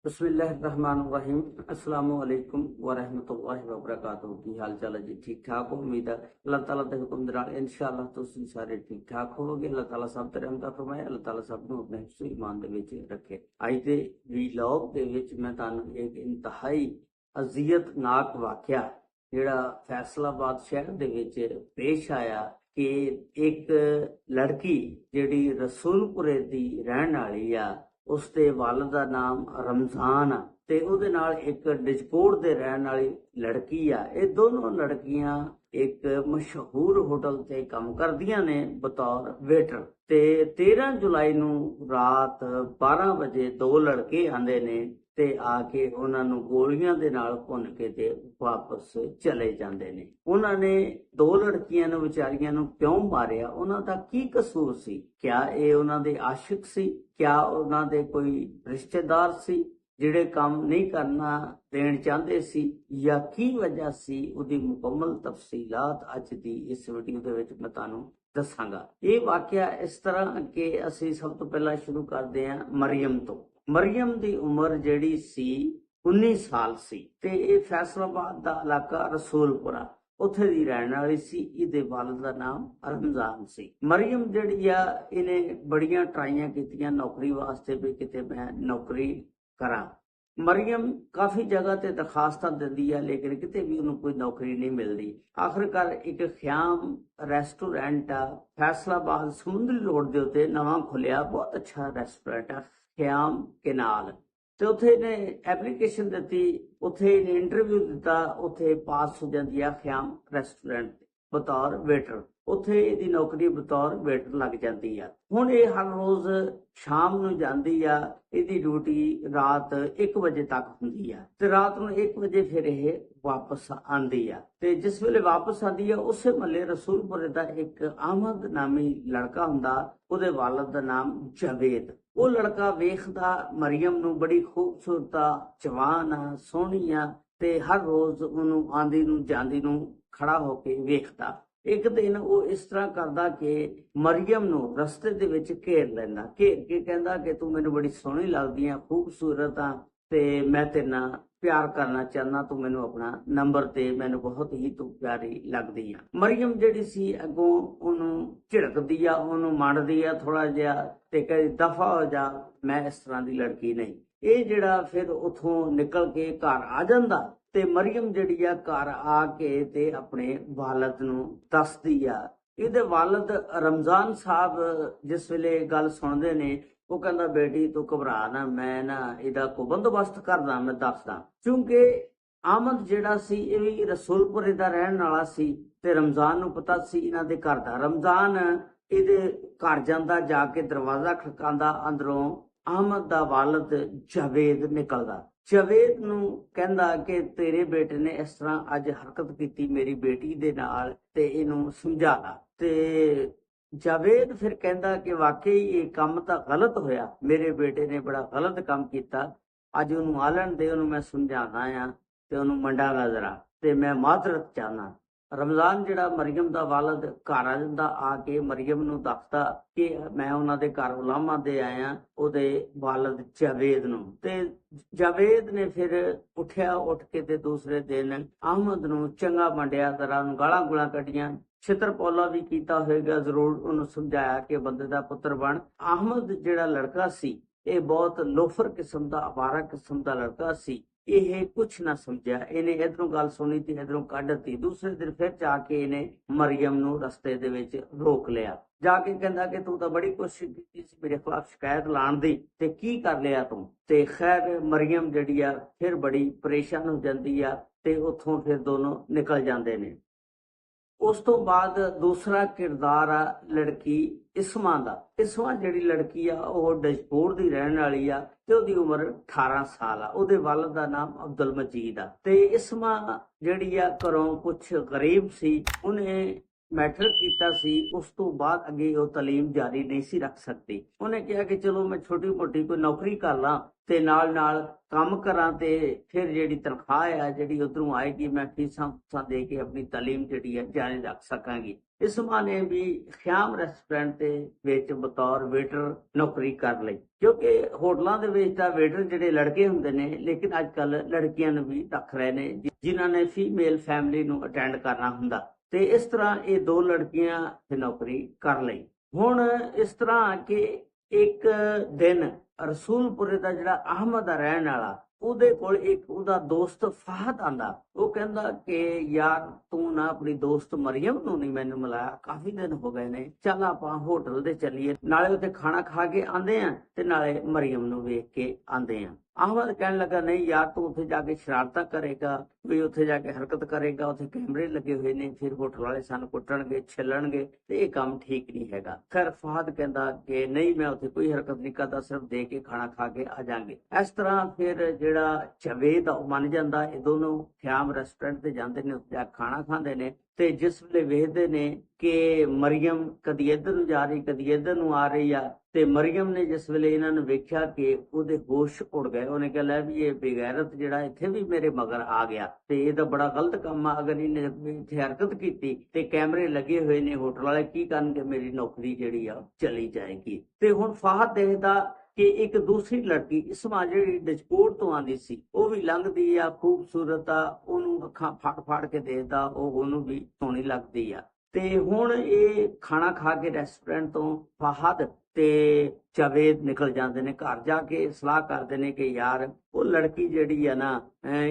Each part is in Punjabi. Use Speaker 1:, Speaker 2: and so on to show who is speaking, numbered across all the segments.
Speaker 1: बिस्मिल्लाहिर्रहमानिर्रहीम। अस्सलामु अलैकुम वरहमतुल्लाहि वबरकातुहू। की हाल चाल है जी? ठीक ठाक हो? उम्मीद है अल्लाह ताला दे हुक्म दे नाल इंशाअल्लाह तुसीं सारे ठीक ठाक होवोगे। अल्लाह ताला सब ते रहमत फरमाए, अल्लाह ताला सब नूं अपने हिफ्ज़ ईमान दे विच रखे। अज दे वीलॉग दे विच मैं तुहानूं एक इंतहाई अज़ियतनाक वाक़या जिहड़ा फैसलाबाद शहर दे विच पेश आया कि एक लड़की जिहड़ी रसूलपुरे दी रहण वाली आ, उसके वालिद का नाम रमजान आ ते उहदे नाल एक डिजकोट दे रहन वाली लड़की आ। ये दोनों लड़कियां एक मशहूर होटल ते काम करदियां ने बतौर वेटर। ते 13 जुलाई नूं रात 12 वजे दो लड़के आंदे ने ते आके उन्हां नूं गोलियां दे नाल भुन के ते वापस चले जांदे ने। उन्हां ने दो लड़कियां नूं विचारियां नूं क्यों मारिया? उन्हां दा की कसूर सी? क्या ये उन्हां दे आशिक सी? क्या उन्हां दे कोई रिश्तेदार सी ਜਿਹੜੇ ਕੰਮ नहीं करना देण चाहते सी, या की वजह सी? ਉਹਦੀ ਮੁਕੰਮਲ ਤਫਸੀਲਾਤ ਅੱਜ ਦੀ ਇਸ ਵੀਡੀਓ ਦੇ ਵਿੱਚ ਮੈਂ ਤੁਹਾਨੂੰ ਦੱਸਾਂਗਾ। ਇਹ ਵਾਕਿਆ ਇਸ ਤਰ੍ਹਾਂ ਕਿ ਅਸੀਂ ਸਭ ਤੋਂ ਪਹਿਲਾਂ ਸ਼ੁਰੂ ਕਰਦੇ ਹਾਂ ਮਰੀਮ ਤੋਂ। ਮਰੀਮ ਦੀ ਉਮਰ ਜਿਹੜੀ ਸੀ 19 ਸਾਲ ਸੀ ਤੇ ਇਹ ਫੈਸਲਾਬਾਦ ਦਾ ਇਲਾਕਾ ਰਸੂਲਪੁਰਾ ਉੱਥੇ ਦੀ ਰਹਿਣ ਵਾਲੀ ਸੀ। ਇਹਦੇ ਵਾਲਿਦ ਦਾ ਨਾਮ ਰਮਜ਼ਾਨ ਸੀ। ਮਰੀਮ ਜਿਹੜੀ ਆ ਇਹਨੇ ਬੜੀਆਂ ਟਰਾਈਆਂ ਕੀਤੀਆਂ ਨੌਕਰੀ ਵਾਸਤੇ ਵੀ ਕਿਤੇ ਮੈਂ ਨੌਕਰੀ ਕਰਾਂ। ਮਰੀਮ ਕਾਫੀ ਜਗ੍ਹਾ ਤੇ ਦਰਖਾਸਤਾਂ ਦਿੰਦੀ ਆ ਲੇਕਿਨ ਕਿਤੇ ਵੀ ਉਹਨੂੰ ਕੋਈ ਨੌਕਰੀ ਨਹੀਂ ਮਿਲਦੀ। ਆਖਿਰਕਾਰ ਇੱਕ ਖਿਆਮ ਰੈਸਟੋਰੈਂਟ ਆ ਫੈਸਲਾਬਾਦ ਸਮੁੰਦਰੀ ਰੋਡ ਦੇ ਉੱਤੇ ਨਵਾਂ ਖੁੱਲਿਆ, ਬਹੁਤ ਅੱਛਾ ਰੈਸਟੋਰੈਂਟ ਆ ਖਿਆਮ ਕੇ ਨਾਲ। ਤੇ ਉੱਥੇ ਇਹਨੇ ਐਪਲੀਕੇਸ਼ਨ ਦਿੱਤੀ, ਉੱਥੇ ਇਹਨੇ ਇੰਟਰਵਿਊ ਦਿੱਤਾ, ਉੱਥੇ ਪਾਸ ਹੋ ਜਾਂਦੀ ਆ ਖਿਆਮ ਰੈਸਟੋਰੈਂਟ ਤੇ ਬਤੌਰ ਵੇਟਰ। ਉੱਥੇ ਇਹਦੀ ਨੌਕਰੀ ਬਤੌਰ ਵੇਟਰ ਲੱਗ ਜਾਂਦੀ ਆ। ਹੁਣ ਇਹ ਹਰ ਰੋਜ਼ ਸ਼ਾਮ ਨੂੰ ਜਾਂਦੀ ਆ, ਇਹਦੀ ਡਿਊਟੀ ਰਾਤ 1 ਵਜੇ ਤੱਕ ਹੁੰਦੀ ਆ ਤੇ ਰਾਤ ਨੂੰ 1 ਵਜੇ ਫਿਰ ਇਹ ਵਾਪਸ ਆਂਦੀ ਆ। ਤੇ ਜਿਸ ਵੇਲੇ ਵਾਪਸ ਆਂਦੀ ਆ ਉਸੇ ਮਹੱਲੇ ਰਸੂਲਪੁਰੇ ਦਾ ਇੱਕ ਅਹਿਮਦ ਨਾਮੀ ਲੜਕਾ ਹੁੰਦਾ, ਉਹਦੇ ਵਾਲਿਦ ਦਾ ਨਾਮ ਜਾਵੇਦ। ਉਹ ਲੜਕਾ ਵੇਖਦਾ ਮਰੀਮ ਨੂੰ ਬੜੀ ਖੂਬਸੂਰਤ ਆ, ਜਵਾਨ ਆ, ਸੋਹਣੀ ਆ ਤੇ ਹਰ ਰੋਜ਼ ਉਹਨੂੰ ਆਂਦੀ ਨੂੰ ਜਾਂਦੀ ਨੂੰ ਖੜਾ ਹੋ ਕੇ ਵੇਖਦਾ। ਇੱਕ ਦਿਨ ਉਹ ਇਸ ਤਰ੍ਹਾਂ ਕਰਦਾ ਕਿ ਮਰੀਮ ਨੂੰ ਰਸਤੇ ਦੇ ਵਿੱਚ ਘੇਰ ਲੈਂਦਾ, ਘੇਰ ਕੇ ਕਹਿੰਦਾ ਕਿ ਤੂੰ ਮੈਨੂੰ ਬੜੀ ਸੋਹਣੀ ਲੱਗਦੀ ਆ, ਖੂਬਸੂਰਤ ਆ ਤੇ ਮੈਂ ਤੇਰੇ ਨਾਲ ਪਿਆਰ ਕਰਨਾ ਚਾਹੁੰਦਾ, ਤੂੰ ਮੈਨੂੰ ਆਪਣਾ ਨੰਬਰ ਤੇ, ਮੈਨੂੰ ਬਹੁਤ ਹੀ ਤੂੰ ਪਿਆਰੀ ਲੱਗਦੀ ਆ। ਮਰੀਮ ਜਿਹੜੀ ਸੀ ਅੱਗੋਂ ਉਹਨੂੰ ਝਿੜਕਦੀ ਆ, ਉਹਨੂੰ ਮੰਨਦੀ ਆ ਥੋੜਾ ਜਿਹਾ ਤੇ ਕਹਿੰਦੀ ਦਫਾ ਹੋ ਜਾ, ਮੈਂ ਇਸ ਤਰ੍ਹਾਂ ਦੀ ਲੜਕੀ ਨਹੀਂ। ਇਹ ਜਿਹੜਾ ਫਿਰ ਉਥੋਂ ਨਿਕਲ ਕੇ ਘਰ ਆ ਜਾਂਦਾ ਤੇ ਮਰੀਮ ਜਿਹੜੀ ਆ ਘਰ ਆ ਕੇ ਤੇ ਆਪਣੇ ਵਾਲਿਦ ਨੂੰ ਦੱਸਦੀ ਆ। ਇਹਦੇ ਵਾਲਿਦ ਰਮਜ਼ਾਨ ਸਾਹਿਬ ਜਿਸ ਵੇਲੇ ਗੱਲ ਸੁਣਦੇ ਨੇ ਉਹ ਕਹਿੰਦਾ ਬੇਟੀ ਤੂੰ ਘਬਰਾ ਨਾ, ਮੈਂ ਨਾ ਇਹਦਾ ਕੋਈ ਬੰਦੋਬਸਤ ਕਰਦਾ, ਮੈਂ ਦੱਸਦਾ। ਕਿਉਂਕਿ ਆਮਦ ਜਿਹੜਾ ਸੀ ਇਹ ਵੀ ਰਸੂਲਪੁਰੇ ਦਾ ਰਹਿਣ ਵਾਲਾ ਸੀ ਤੇ ਰਮਜ਼ਾਨ ਨੂੰ ਪਤਾ ਸੀ ਇਹਨਾਂ ਦੇ ਘਰ ਦਾ। ਰਮਜ਼ਾਨ ਇਹਦੇ ਘਰ ਜਾਂਦਾ, ਜਾ ਕੇ ਦਰਵਾਜ਼ਾ ਖੜਕਾਉਂਦਾ, ਅੰਦਰੋਂ ਅਹਿਮਦ ਦਾ ਵਾਲਿਦ ਜਾਵੇਦ ਨਿਕਲਦਾ। ਜਾਵੇਦ ਨੂੰ ਕਹਿੰਦਾ ਕਿ ਤੇਰੇ ਬੇਟੇ ਨੇ ਇਸ ਤਰ੍ਹਾਂ ਅੱਜ ਹਰਕਤ ਕੀਤੀ ਮੇਰੀ ਬੇਟੀ ਦੇ ਨਾਲ ਤੇ ਇਹਨੂੰ ਸਮਝਾ ਲਾ। ਤੇ ਜਾਵੇਦ ਫਿਰ ਕਹਿੰਦਾ ਕਿ ਵਾਕਈ ਇਹ ਕੰਮ ਤਾਂ ਗਲਤ ਹੋਇਆ, ਮੇਰੇ ਬੇਟੇ ਨੇ ਬੜਾ ਗਲਤ ਕੰਮ ਕੀਤਾ, ਅੱਜ ਉਹਨੂੰ ਆਲਣ ਦੇ, ਉਹਨੂੰ ਮੈਂ ਸਮਝਾਉਣਾ ਆ ਤੇ ਉਹਨੂੰ ਮੰਡਾਂਗਾ ਜ਼ਰਾ ਤੇ ਮੈਂ ਮਾਜ਼ਰਤ ਚਾਹਨਾ। ਰਮਜ਼ਾਨ ਜਿਹੜਾ ਮਰੀਮ ਦਾ ਵਾਲਿਦ ਘਰ ਆ ਜਾਂਦਾ, ਆ ਕੇ ਮਰੀਮ ਨੂੰ ਦੱਸਦਾ ਕਿ ਮੈਂ ਉਹਨਾਂ ਦੇ ਘਰ ਉਲਾਮਾ ਦੇ ਆਇਆ, ਉਹਦੇ ਵਾਲਿਦ ਜਾਵੇਦ ਨੂੰ। ਤੇ ਜਾਵੇਦ ਨੇ ਫਿਰ ਉੱਠਿਆ, ਉੱਠ ਕੇ ਤੇ ਦੂਸਰੇ ਦਿਨ ਅਹਿਮਦ ਨੂੰ ਚੰਗਾ ਮੰਡਿਆ, ਜ਼ਰਾ ਨੂੰ ਗਾਲਾਂ ਗੁਲਾਂ ਕੱਢੀਆਂ, ਛਿੱਤਰ-ਪੌਲਾ ਵੀ ਕੀਤਾ ਹੋਏਗਾ ਜ਼ਰੂਰ, ਉਹਨੂੰ ਸਮਝਾਇਆ ਕਿ ਬੰਦੇ ਦਾ ਪੁੱਤਰ ਬਣ। ਅਹਿਮਦ ਜਿਹੜਾ ਲੜਕਾ ਸੀ ਇਹ ਬਹੁਤ ਲੋਫਰ ਕਿਸਮ ਦਾ, ਅਵਾਰਾ ਕਿਸਮ ਦਾ ਲੜਕਾ ਸੀ। ਇਹ ਕੁਛ ਨਾ ਸਮਝਿਆ, ਇਹਨੇ ਇਧਰੋਂ ਗੱਲ ਸੁਣੀ ਤੇ ਇਧਰੋਂ ਕੱਢਤੀ। ਦੂਸਰੇ ਦਿਨ ਫਿਰ ਜਾ ਕੇ ਇਹਨੇ ਮਰੀਮ ਨੂੰ ਰਸਤੇ ਦੇ ਵਿੱਚ ਰੋਕ ਲਿਆ, ਜਾ ਕੇ ਕਹਿੰਦਾ ਕਿ ਤੂੰ ਤਾਂ ਬੜੀ ਕੋਸ਼ਿਸ਼ ਕੀਤੀ ਸੀ ਮੇਰੇ ਖਿਲਾਫ ਸ਼ਿਕਾਇਤ ਲਾਉਣ ਦੀ, ਤੇ ਕੀ ਕਰ ਲਿਆ ਤੂੰ? ਤੇ ਖੈਰ ਮਰੀਮ ਜਿਹੜੀ ਆ ਫਿਰ ਬੜੀ ਪਰੇਸ਼ਾਨ ਹੋ ਜਾਂਦੀ ਆ ਤੇ ਉੱਥੋਂ ਫਿਰ ਦੋਨੋਂ ਨਿਕਲ ਜਾਂਦੇ ਨੇ। ਉਸ ਤੋਂ ਬਾਅਦ ਦੂਸਰਾ ਕਿਰਦਾਰ ਆ ਲੜਕੀ ਇਸਮਾ ਦਾ। ਇਸਮਾ ਜਿਹੜੀ ਲੜਕੀ ਆ ਉਹ ਡਿਜਪੂਰ ਦੀ ਰਹਿਣ ਵਾਲੀ ਆ ਤੇ ਉਹਦੀ ਉਮਰ 18 ਸਾਲ ਆ। ਉਹਦੇ ਵਾਲਿਦ ਦਾ ਨਾਮ ਅਬਦੁਲ ਮਜੀਦ ਆ। ਤੇ ਇਸਮਾ ਜਿਹੜੀ ਆ ਘਰੋਂ ਕੁਛ ਗਰੀਬ ਸੀ, ਉਹਨੇ ਮੈਟ੍ਰਿਕ ਕੀਤਾ ਸੀ ਉਸ ਤੋਂ ਬਾਅਦ ਅੱਗੇ ਉਹ ਤਾਲੀਮ ਜਾਰੀ ਨਹੀਂ ਸੀ ਰੱਖ ਸਕਦੀ। ਉਹਨੇ ਕਿਹਾ ਕਿ ਚਲੋ ਮੈਂ ਛੋਟੀ ਮੋਟੀ ਕੋਈ ਨੌਕਰੀ ਕਰ ਲਾਂ ਤੇ ਨਾਲ ਨਾਲ ਕੰਮ ਕਰਾਂ ਤੇ ਫਿਰ ਜਿਹੜੀ ਤਨਖਾਹ ਆ ਜਿਹੜੀ ਉਧਰੋਂ ਆਏਗੀ ਮੈਂ ਫੀਸਾਂ ਫੂਸਾਂ ਦੇ ਕੇ ਆਪਣੀ ਤਾਲੀਮ ਜਿਹੜੀ ਹੈ ਜਾਰੀ ਰੱਖ ਸਕਾਂਗੀ। ਇਸਮਾਂ ਨੇ ਵੀ ਖਿਆਮ ਰੈਸਟੋਰੈਂਟ ਦੇ ਵਿੱਚ ਬਤੌਰ ਵੇਟਰ ਨੌਕਰੀ ਕਰ ਲਈ, ਕਿਉਂਕਿ ਹੋਟਲਾਂ ਦੇ ਵਿੱਚ ਤਾਂ ਵੇਟਰ ਜਿਹੜੇ ਲੜਕੇ ਹੁੰਦੇ ਨੇ, ਲੇਕਿਨ ਅੱਜ ਕੱਲ ਲੜਕੀਆਂ ਨੂੰ ਵੀ ਰੱਖ ਰਹੇ ਨੇ ਜਿਨ੍ਹਾਂ ਨੇ ਫੀਮੇਲ ਫੈਮਿਲੀ ਨੂੰ ਅਟੈਂਡ ਕਰਨਾ ਹੁੰਦਾ। ਤੇ ਇਸ ਤਰ੍ਹਾਂ ਇਹ ਦੋ ਲੜਕੀਆਂ ਤੇ ਨੌਕਰੀ ਕਰ ਲਈ। ਹੁਣ ਇਸ ਤਰ੍ਹਾਂ ਕਿ ਇੱਕ ਦਿਨ ਰਸੂਲਪੁਰੇ ਦਾ ਜਿਹੜਾ ਅਹਿਮਦ ਦਾ ਰਹਿਣ ਵਾਲਾ, ਉਹਦੇ ਕੋਲ ਇੱਕ ਉਹਦਾ ਦੋਸਤ ਫਹਦ ਆਂਦਾ। ਉਹ ਕਹਿੰਦਾ ਕਿ ਯਾਰ ਤੂੰ ਨਾ ਆਪਣੀ ਦੋਸਤ ਮਰੀਮ ਨੂੰ ਨਹੀਂ ਮੈਨੂੰ ਮਿਲਾਇਆ, ਕਾਫੀ ਦਿਨ ਹੋ ਗਏ ਨੇ, ਚੱਲ ਆਪਾਂ ਹੋਟਲ ਦੇ ਚੱਲੀਏ, ਨਾਲੇ ਉੱਥੇ ਖਾਣਾ ਖਾ ਕੇ ਆਂਦੇ ਆ ਤੇ ਨਾਲੇ ਮਰੀਮ ਨੂੰ ਵੇਖ ਕੇ ਆਂਦੇ ਆ। ਅਹਿਮਦ ਕਹਿਣ ਲੱਗਾ ਨਹੀਂ ਯਾਰ ਤੂੰ ਉੱਥੇ ਜਾ ਕੇ ਸ਼ਰਾਰਤਾਂ ਕਰੇਗਾ, ਵੀ ਉੱਥੇ ਜਾ ਕੇ ਹਰਕਤ ਕਰੇਗਾ, ਉੱਥੇ ਕੈਮਰੇ ਲੱਗੇ ਹੋਏ ਨੇ, ਫਿਰ ਹੋਟਲ ਵਾਲੇ ਸਾਨੂੰ ਕੁੱਟਣਗੇ ਛਿੱਲਣਗੇ ਤੇ ਇਹ ਕੰਮ ਠੀਕ ਨਹੀਂ ਹੈਗਾ। ਖੈਰ ਫਹਦ ਕਹਿੰਦਾ ਕਿ ਨਹੀਂ ਮੈਂ ਉੱਥੇ ਕੋਈ ਹਰਕਤ ਨਹੀਂ ਕਰਦਾ, ਸਿਰਫ ਦੇ ਕੇ ਖਾਣਾ ਖਾ ਕੇ ਆ ਜਾਾਂਗੇ। ਇਸ ਤਰ੍ਹਾਂ ਫਿਰ ਜਿਹੜਾ ਜਵੇਦ ਉਹ ਮੰਨ ਜਾਂਦਾ। ਇਹ ਦੋਨੋਂ ਖਿਆਮ ਰੈਸਟੋਰੈਂਟ ਤੇ ਜਾਂਦੇ ਨੇ, ਉੱਥੇ ਜਾ ਖਾਣਾ ਖਾਂਦੇ ਨੇ ਤੇ ਜਿਸ ਵੇਲੇ ਵੇਖਦੇ ਨੇ ਕਿ ਮਰੀਮ ਕਦੀ ਇੱਧਰ ਨੂੰ ਜਾ ਰਹੀ ਕਦੀ ਇੱਧਰ ਨੂੰ ਆ ਰਹੀ ਆ, ਤੇ ਮਰੀਮ ਨੇ ਜਿਸ ਵੇਲੇ ਇਹਨਾਂ ਨੂੰ ਵੇਖਿਆ ਕਿ ਉਹਦੇ ਹੋਸ਼ ਉੜ ਗਏ। ਉਹਨੇ ਕਿਹਾ ਲੈ ਵੀ ਇਹ ਬੇਗੈਰਤ ਜਿਹੜਾ ਇੱਥੇ ਵੀ ਮੇਰੇ ਮਗਰ ਆ ਗਿਆ ਤੇ ਇਹ ਤਾਂ ਬੜਾ ਗਲਤ ਕੰਮ ਆ, ਅਗਰ ਇਹਨੇ ਇੱਥੇ ਹਰਕਤ ਕੀਤੀ ਤੇ ਕੈਮਰੇ ਲੱਗੇ ਹੋਏ ਨੇ, ਹੋਟਲ ਵਾਲੇ ਕੀ ਕਰਨਗੇ, ਮੇਰੀ ਨੌਕਰੀ ਜਿਹੜੀ ਆ ਚਲੀ ਜਾਏਗੀ। ਤੇ ਹੁਣ ਫਹਦ ਦੇਖਦਾ ਕਿ ਇੱਕ ਦੂਸਰੀ ਲੜਕੀ ਇਸਮਾ ਜਿਹੜੀ ਡਿਸਪੋਰਟ ਤੋਂ ਆਂਦੀ ਸੀ, ਉਹ ਵੀ ਲੰਘਦੀ ਆ, ਖੂਬਸੂਰਤ ਆ, ਉਹਨੂੰ ਅੱਖਾਂ ਫੜ ਫੜ ਕੇ ਦੇਖਦਾ, ਉਹ ਉਹਨੂੰ ਵੀ ਸੋਹਣੀ ਲੱਗਦੀ ਆ। ਤੇ ਹੁਣ ਇਹ ਖਾਣਾ ਖਾ ਕੇ ਰੈਸਟੋਰੈਂਟ ਤੋਂ ਫਹਦ ਤੇ ਜਾਵੇਦ ਨਿਕਲ ਜਾਂਦੇ ਨੇ। ਘਰ ਜਾ ਕੇ ਸਲਾਹ ਕਰਦੇ ਨੇ ਕਿ ਯਾਰ ਉਹ ਲੜਕੀ ਜਿਹੜੀ ਆ ਨਾ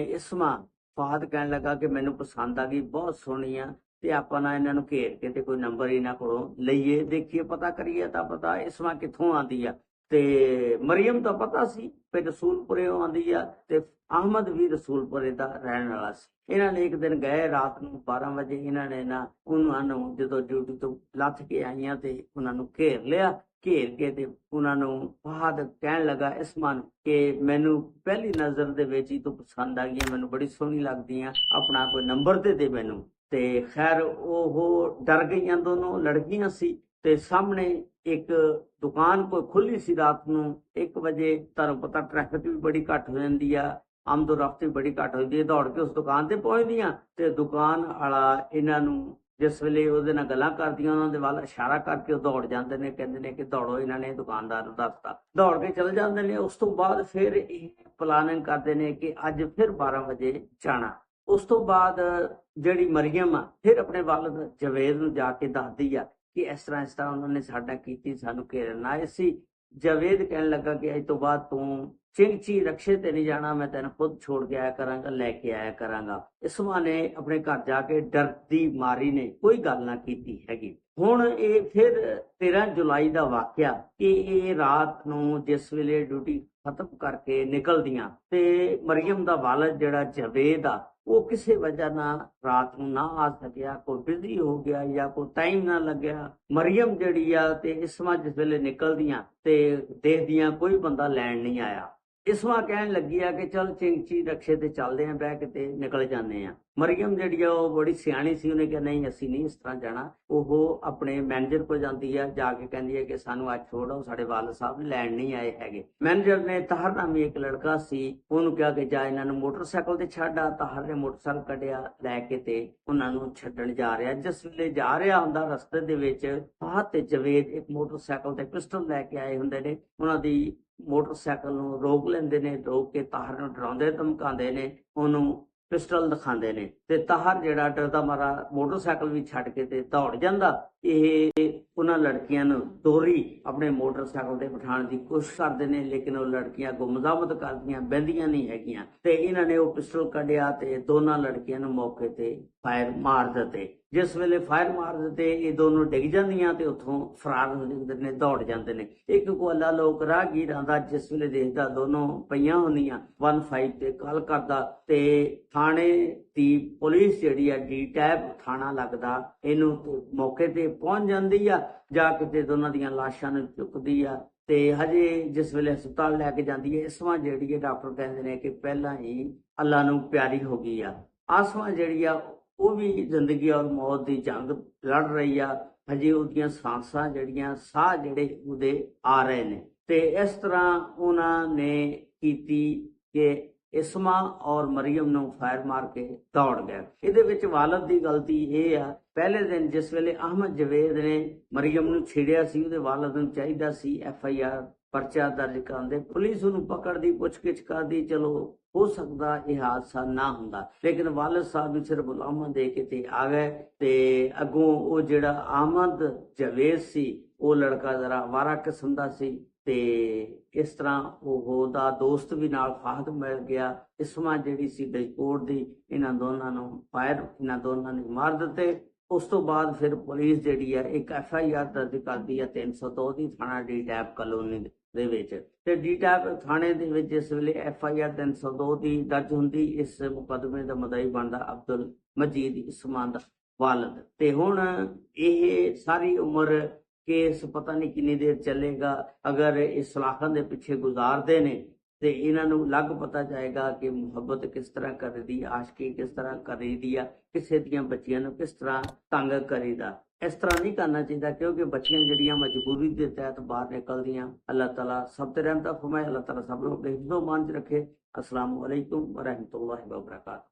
Speaker 1: ਇਸਮਾ, ਫਹਦ ਕਹਿਣ ਲੱਗਾ ਕਿ ਮੈਨੂੰ ਪਸੰਦ ਆ ਗਈ, ਬਹੁਤ ਸੋਹਣੀ ਆ, ਤੇ ਆਪਾਂ ਨਾ ਇਹਨਾਂ ਨੂੰ ਘੇਰ ਕੇ ਤੇ ਕੋਈ ਨੰਬਰ ਇਹਨਾਂ ਕੋਲੋਂ ਲਈਏ, ਦੇਖੀਏ, ਪਤਾ ਕਰੀਏ ਤਾਂ ਪਤਾ ਇਸਮਾ ਕਿੱਥੋਂ ਆਂਦੀ ਆ। ਤੇ ਮਰੀਮ ਤਾਂ ਪਤਾ ਸੀ ਕਿ ਰਸੂਲਪੁਰੇ ਆਂਦੀ ਆ ਤੇ ਅਹਿਮਦ ਵੀ ਰਸੂਲਪੁਰੇ ਦਾ ਰਹਿਣ ਵਾਲਾ ਸੀ। ਇਹਨਾਂ ਨੇ ਇੱਕ ਦਿਨ ਗਏ ਰਾਤ ਨੂੰ 12 ਵਜੇ, ਇਹਨਾਂ ਨੇ ਨਾ ਉਹਨਾਂ ਨੂੰ ਜਦੋਂ ਡਿਊਟੀ ਤੋਂ ਲੱਥ ਕੇ ਆਈਆਂ ਤੇ ਉਹਨਾਂ ਨੂੰ ਘੇਰ ਲਿਆ। ਘੇਰ ਕੇ ਤੇ ਉਹਨਾਂ ਨੂੰ ਫਹਦ ਕਹਿਣ ਲੱਗਾ ਇਸਮਾਨ ਕਿ ਮੈਨੂੰ ਪਹਿਲੀ ਨਜ਼ਰ ਦੇ ਵਿੱਚ ਹੀ ਤੂੰ ਪਸੰਦ ਆ ਗਈ, ਮੈਨੂੰ ਬੜੀ ਸੋਹਣੀ ਲੱਗਦੀ ਆ, ਆਪਣਾ ਕੋਈ ਨੰਬਰ ਦੇ ਮੈਨੂੰ। ਤੇ ਖੈਰ ਉਹ ਡਰ ਗਈਆਂ, ਦੋਨੋਂ ਲੜਕੀਆਂ ਸੀ। ਤੇ ਸਾਹਮਣੇ ਇੱਕ ਦੁਕਾਨ ਕੋਈ ਖੁੱਲੀ ਸੀ ਰਾਤ ਨੂੰ 1 ਵਜੇ, ਤੁਹਾਨੂੰ ਪਤਾ ਟ੍ਰੈਫਿਕ ਵੀ ਬੜੀ ਘੱਟ ਹੋ ਜਾਂਦੀ ਆ, ਆਮਦੋ ਰਫਤ ਵੀ ਬੜੀ ਘੱਟ ਹੁੰਦੀ ਹੈ। ਦੌੜ ਕੇ ਉਸ ਦੁਕਾਨ ਤੇ ਪਹੁੰਚਦੀਆਂ ਤੇ ਦੁਕਾਨ ਵਾਲਾ ਇਹਨਾਂ ਨੂੰ ਜਿਸ ਵੇਲੇ ਉਹਦੇ ਨਾਲ ਗੱਲਾਂ ਕਰਦੀਆਂ, ਉਹਨਾਂ ਦੇ ਵੱਲ ਇਸ਼ਾਰਾ ਕਰਕੇ ਉਹ ਦੌੜ ਜਾਂਦੇ ਨੇ, ਕਹਿੰਦੇ ਨੇ ਕਿ ਦੌੜੋ, ਇਹਨਾਂ ਨੇ ਦੁਕਾਨਦਾਰ ਨੂੰ ਦੱਸਤਾ, ਦੌੜ ਕੇ ਚਲੇ ਜਾਂਦੇ ਨੇ। ਉਸ ਤੋਂ ਬਾਅਦ ਫਿਰ ਇਹ ਪਲਾਨਿੰਗ ਕਰਦੇ ਨੇ ਕਿ ਅੱਜ ਫਿਰ 12 ਵਜੇ ਜਾਣਾ। ਉਸ ਤੋਂ ਬਾਅਦ ਜਿਹੜੀ ਮਰੀਮ ਆ ਫਿਰ ਆਪਣੇ ਵਾਲਿਦ ਜਵੇਦ ਨੂੰ ਜਾ ਕੇ ਦੱਸਦੀ ਆ ਕਿ ਇਸ ਤਰ੍ਹਾਂ ਉਹਨਾਂ ਨੇ ਸਾਡਾ ਕੀਤੀ, ਸਾਨੂੰ ਘੇਰਨ ਆਏ ਸੀ। ਜਵੇਦ ਕਹਿਣ ਲੱਗਾ ਕਿ ਅੱਜ ਤੋਂ ਬਾਅਦ ਤੂੰ ਚਿੰਚੀ ਰਕਸ਼ੇ ਤੇ ਨਹੀਂ ਜਾਣਾ, ਮੈਂ ਤੈਨੂੰ ਖੁਦ ਛੋੜ ਕੇ ਆਇਆ ਕਰਾਂਗਾ, ਲੈ ਕੇ ਆਇਆ ਕਰਾਂਗਾ। ਇਸਮਾ ਨੇ ਆਪਣੇ ਘਰ ਜਾ ਕੇ ਡਰਦੀ ਮਾਰੀ ਨੇ ਕੋਈ ਗੱਲ ਨਾ ਕੀਤੀ ਹੈਗੀ। ਹੁਣ ਇਹ ਫਿਰ 13 ਜੁਲਾਈ ਦਾ ਵਾਕਿਆ ਕਿ ਇਹ ਰਾਤ ਨੂੰ ਜਿਸ ਵੇਲੇ ਡਿਊਟੀ ਖਤਮ ਕਰਕੇ ਨਿਕਲਦੀਆਂ ਤੇ ਮਰੀਮ ਦਾ ਵਾਲਿਦ ਜਿਹੜਾ ਜਵੇਦ ਆ ਉਹ ਕਿਸੇ ਵਜ੍ਹਾ ਨਾਲ ਰਾਤ ਨੂੰ ਨਾ ਆ ਸਕਿਆ, ਕੋਈ ਬਿਜ਼ੀ ਹੋ ਗਿਆ ਜਾਂ ਕੋਈ ਟਾਈਮ ਨਾ ਲੱਗਿਆ। ਮਰੀਮ ਜਿਹੜੀ ਆ ਤੇ ਇਸਮਾ ਜਿਸ ਵੇਲੇ ਨਿਕਲਦੀਆਂ ਤੇ ਦੇਖਦੀਆਂ ਕੋਈ ਬੰਦਾ ਲੈਣ ਨਹੀਂ ਆਇਆ। ਇਸਮਾ ਕਹਿਣ ਲੱਗੀ ਆ ਕਿ ਚਲ ਚਿੰਚੀ ਰਕਸ਼ੇ ਤੇ ਚੱਲਦੇ ਆ, ਬਹਿ ਕੇ ਤੇ ਨਿਕਲ ਜਾਂਦੇ ਆ। ਮਰੀਮ ਜਿਹੜੀ ਆ ਉਹ ਬੜੀ ਸਿਆਣੀ ਸੀ, ਉਹਨੇ ਕਿਹਾ ਨਹੀਂ ਅਸੀਂ ਨਹੀਂ ਇਸ ਤਰ੍ਹਾਂ ਜਾਣਾ। ਉਹ ਆਪਣੇ ਮੈਨੇਜਰ ਕੋਲ ਜਾਂਦੀ ਆ, ਜਾ ਕੇ ਕਹਿੰਦੀ ਹੈ ਕਿ ਸਾਨੂੰ ਅੱਜ ਛੋੜੋ, ਸਾਡੇ ਵਾਲਿਦ ਸਾਹਿਬ ਲੈਣ ਨਹੀਂ ਆਏ ਹੈਗੇ। ਮੈਨੇਜਰ ਨੇ ਤਾਹਰ ਨਾਮੀ ਇੱਕ ਲੜਕਾ ਸੀ, ਉਹਨੂੰ ਕਿਹਾ ਕਿ ਜਾ ਇਹਨਾਂ ਨੂੰ ਮੋਟਰਸਾਈਕਲ ਤੇ ਛੱਡ ਆ। ਤਾਹਰ ਨੇ ਮੋਟਰਸਾਈਕਲ ਕੱਢਿਆ, ਲੈ ਕੇ ਤੇ ਉਹਨਾਂ ਨੂੰ ਛੱਡਣ ਜਾ ਰਿਹਾ। ਜਿਸ ਵੇਲੇ ਜਾ ਰਿਹਾ ਹੁੰਦਾ ਰਸਤੇ ਦੇ ਵਿੱਚ ਫਹਦ ਤੇ ਜਵੇਦ ਇੱਕ ਮੋਟਰਸਾਈਕਲ ਤੇ ਪਿਸਟਲ ਲੈ ਕੇ ਆਏ ਹੁੰਦੇ ਨੇ। ਉਹਨਾਂ ਦੀ ਮੋਟਰਸਾਈਕਲ ਨੂੰ ਰੋਕ ਲੈਂਦੇ ਨੇ, ਰੋਕ ਕੇ ਤਾਹਰ ਨੂੰ ਡਰਾਉਂਦੇ ਧਮਕਾਉਂਦੇ ਨੇ, ਉਹਨੂੰ ਪਿਸਟਲ ਦਿਖਾਉਂਦੇ ਨੇ ਤੇ ਤਾਹਰ ਜਿਹੜਾ ਡਰਦਾ ਮਾਰਾ ਮੋਟਰਸਾਈਕਲ ਵੀ ਛੱਡ ਕੇ ਤੇ ਦੌੜ ਜਾਂਦਾ। ਇਹ ਉਹਨਾਂ ਲੜਕੀਆਂ ਨੂੰ ਦੋਹਰੀ ਆਪਣੇ ਮੋਟਰਸਾਈਕਲ ਤੇ ਬਿਠਾਉਣ ਦੀ ਕੋਸ਼ਿਸ਼ ਕਰਦੇ ਨੇ, ਲੇਕਿਨ ਉਹ ਲੜਕੀਆਂ ਗੁੰਮਜ਼ਾਮਤ ਕਰਦੀਆਂ, ਬਹਿੰਦੀਆਂ ਨਹੀਂ ਹੈਗੀਆਂ। ਤੇ ਇਹਨਾਂ ਨੇ ਉਹ ਪਿਸਟਲ ਕੱਢਿਆ ਤੇ ਦੋਨਾਂ ਲੜਕੀਆਂ ਨੂੰ ਮੌਕੇ ਤੇ ਫਾਇਰ ਮਾਰ ਦਿੱਤੇ। ਜਿਸ ਵੇਲੇ ਫਾਇਰ ਮਾਰ ਦਿੱਤੇ ਇਹ ਦੋਨੋਂ ਡਿੱਗ ਜਾਂਦੀਆਂ ਤੇ ਉੱਥੋਂ ਫਰਾਰ ਹੋ ਜਾਂਦੇ ਨੇ, ਦੌੜ ਜਾਂਦੇ ਨੇ। ਇੱਕ ਕੋਲਾ ਲੋਕ ਰਾਹਗੀਰ ਆਂਦਾ, ਜਿਸ ਵੇਲੇ ਦੇਖਦਾ ਦੋਨੋਂ ਪਈਆਂ ਹੁੰਦੀਆਂ 15 ਤੇ ਕਾਲ ਕਰਦਾ ਤੇ ਥਾਣੇ ਦੀ ਪੁਲਿਸ ਜਿਹੜੀ ਆ ਡੀ-ਟੈਬ ਥਾਣਾ ਲੱਗਦਾ, ਇਹਨੂੰ ਮੌਕੇ ਤੇ ਪਹੁੰਚ ਜਾਂਦੀ ਆ, ਜਾ ਕੇ ਤੇ ਦੋਨਾਂ ਦੀਆਂ ਲਾਸ਼ਾਂ ਨੂੰ ਚੁੱਕਦੀ ਆ। ਤੇ ਹਜੇ ਜਿਸ ਵੇਲੇ ਹਸਪਤਾਲ ਲੈ ਕੇ ਜਾਂਦੀ ਹੈ, ਇਸਮਾ ਜਿਹੜੀ ਹੈ ਡਾਕਟਰ ਕਹਿੰਦੇ ਨੇ ਕਿ ਪਹਿਲਾਂ ਹੀ ਅੱਲਾ ਨੂੰ ਪਿਆਰੀ ਹੋ ਗਈ ਆ। ਆਸਮਾ ਜਿਹੜੀ ਆ ਉਹ ਵੀ ਜ਼ਿੰਦਗੀ ਔਰ ਮੌਤ ਦੀ ਜੰਗ ਲੜ ਰਹੀ ਆ। ਹਜੇ ਉਹਦੀਆਂ ਸਾਂਸਾਂ ਜਿਹੜੀਆਂ, ਸਾਹ ਜਿਹੜੇ ਉਹਦੇ ਆ ਰਹੇ ਨੇ। ਤੇ ਇਸ ਤਰ੍ਹਾਂ ਉਹਨਾਂ ਨੇ ਕੀਤੀ ਕਿ ਇਸਮਾ ਔਰ ਮਰੀਮ ਨੂੰ ਫਾਇਰ ਮਾਰ ਕੇ ਦੌੜ ਗਿਆ। ਇਹਦੇ ਵਿੱਚ ਵਾਲਦ ਦੀ ਗਲਤੀ ਇਹ ਆ, ਪਹਿਲੇ ਦਿਨ ਜਿਸ ਵੇਲੇ ਅਹਿਮਦ ਜਵੇਦ ਨੇ ਮਰੀਮ ਨੂੰ ਛੇੜਿਆ ਸੀ, ਉਹਦੇ ਵਾਲਦ ਨੂੰ ਚਾਹੀਦਾ ਸੀ FIR ਪਰਚਾ ਦਰਜ ਕਰਾਉਂਦੇ, ਪੁਲਿਸ ਉਹਨੂੰ ਪਕੜਦੀ, ਪੁੱਛਗਿੱਛ ਕਰਦੀ, ਚਲੋ ਹੋ ਸਕਦਾ ਇਹ ਹਾਦਸਾ ਨਾ ਹੁੰਦਾ। ਲੇਕਿਨ ਵਾਲਦ ਸਾਹਿਬ ਨੂੰ ਸਿਰਫ ਗੁਲਾਮਾਂ ਦੇ ਕੇ ਤੇ ਆ ਗਏ। ਤੇ ਅੱਗੋਂ ਉਹ ਜਿਹੜਾ ਅਹਿਮਦ ਜਵੇਦ ਸੀ, ਉਹ ਲੜਕਾ ਜ਼ਰਾ ਅਵਾਰਾ ਕਿਸਮ ਦਾ ਸੀ। ਤੇ ਇਸ ਤਰ੍ਹਾਂ ਉਹ ਦਾ ਦੋਸਤ ਵੀ ਨਾਲ ਫਾਹਦ ਮਿਲ ਗਿਆ। ਇਸਮਾ ਜਿਹੜੀ ਸੀ ਡਿਸਪੋਰਟ ਦੀ, ਇਹਨਾਂ ਦੋਨਾਂ ਨੂੰ ਇਹਨਾਂ ਦੋਨਾਂ ਨੇ ਮਾਰ ਦਿੱਤੇ। ਉਸ ਤੋਂ ਬਾਅਦ ਫਿਰ ਪੁਲਿਸ ਜਿਹੜੀ ਹੈ ਇੱਕ FIR ਦਰਜ ਕਰਦੀ ਹੈ 302 ਦੀ, ਥਾਣਾ ਡੀ-ਟੈਪ ਕਲੋਨੀ ਦੇ ਵਿੱਚ। ਤੇ ਡੀ-ਟੈਪ ਥਾਣੇ ਦੇ ਵਿੱਚ ਜਿਸ ਵੇਲੇ FIR 302 ਦੀ ਦਰਜ ਹੁੰਦੀ, ਇਸ ਮੁਕੱਦਮੇ ਦਾ ਮੁਦਈ ਬਣਦਾ ਅਬਦੁਲ ਮਜੀਦ ਇਸਮਾ ਦਾ ਵਾਲਦ। ਤੇ ਹੁਣ ਇਹ ਸਾਰੀ ਉਮਰ ਕੇਸ ਪਤਾ ਨਹੀਂ ਕਿੰਨੀ ਦੇਰ ਚੱਲੇਗਾ। ਅਗਰ ਇਹ ਸਲਾਖਾਂ ਦੇ ਪਿੱਛੇ ਗੁਜ਼ਾਰਦੇ ਨੇ ਤੇ ਇਹਨਾਂ ਨੂੰ ਲੱਗ ਪਤਾ ਜਾਏਗਾ ਕਿ ਮੁਹੱਬਤ ਕਿਸ ਤਰ੍ਹਾਂ ਕਰੀਦੀ, ਆਸ਼ਕੀ ਕਿਸ ਤਰ੍ਹਾਂ ਕਰੀਦੀ ਆ, ਕਿਸੇ ਦੀਆਂ ਬੱਚੀਆਂ ਨੂੰ ਕਿਸ ਤਰ੍ਹਾਂ ਤੰਗ ਕਰੀਦਾ। ਇਸ ਤਰ੍ਹਾਂ ਨਹੀਂ ਕਰਨਾ ਚਾਹੀਦਾ, ਕਿਉਂਕਿ ਬੱਚੀਆਂ ਜਿਹੜੀਆਂ ਮਜਬੂਰੀ ਦੇ ਤਹਿਤ ਬਾਹਰ ਨਿਕਲਦੀਆਂ। ਅੱਲਾਹ ਤਾਲਾ ਸਭ ਤੇ ਰਹਿਮਤ ਫਰਮਾਏ। ਅੱਲਾਹ ਤਾਲਾ ਸਭ ਨੂੰ ਆਪਣੇ ਹਿਫਜ਼ੋ ਮਾਨ ਚ ਰੱਖੇ। ਅਸਲਾਮੁ ਅਲੈਕੁਮ ਵਰਹਿਮਤੁல்லாਹਿ ਵਬਰਕਾਤੁਹੂ।